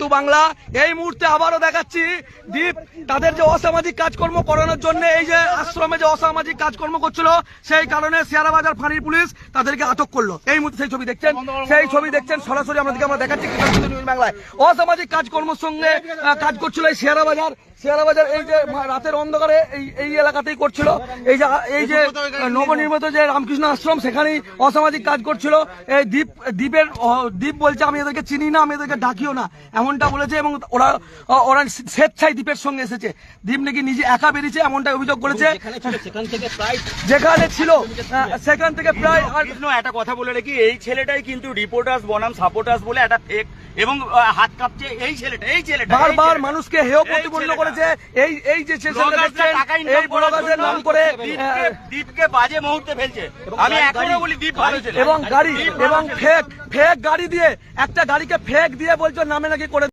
বাংলা এই মুহূর্তে আবারও দেখাচ্ছি দীপ তাদের যে অসামাজিক কাজকর্ম করানোর জন্য এই যে আশ্রমে যে অসামাজিক কাজকর্ম করছিল সেই কারণে শেয়ারাবাজার ফাঁড়ির পুলিশ তাদেরকে আটক করলো। এই মুহূর্তে সেই ছবি দেখছেন সরাসরি আমরা দেখাচ্ছি বাংলায়। অসামাজিক কাজকর্মের সঙ্গে কাজ করছিল এই শেয়ারাবাজার এই যে রাতের অন্ধকারে এই এলাকাতেই করছিল। এই যে নবনির্মিত যে রামকৃষ্ণ আশ্রম সেখানেই অসামাজিক কাজ করছিল। এই দীপ বলছে আমি এদেরকে চিনি না, আমি এদেরকে ডাকিও না, এমনটা বলেছে। এবং ওরা স্বেচ্ছায় দীপের সঙ্গে এসেছে। দীপ নাকি নিজে একা বেরিয়েছে এমনটা অভিযোগ করেছে। যেখানে ছিল সেখান থেকে প্রায় একটা কথা বলে রেখি, এই ছেলেটাই কিন্তু রিপোর্টার্স বনাম সাপোর্টার্স বলে একটা ফেক এবং হাত কাঁপছে এই ছেলেটা বারবার মানুষকে হেয় প্রতিপন্ন করেছে। এই যে এই ব্লগারদের নাম করে দীপকে বাজে মুহূর্তে ফেলছে। আমি এখনো বলি দীপ ভালো ছেলে। এবং গাড়ি এবং ফেক গাড়ি দিয়ে একটা গাড়িকে ফেক দিয়ে বলছো নামে নাকি করে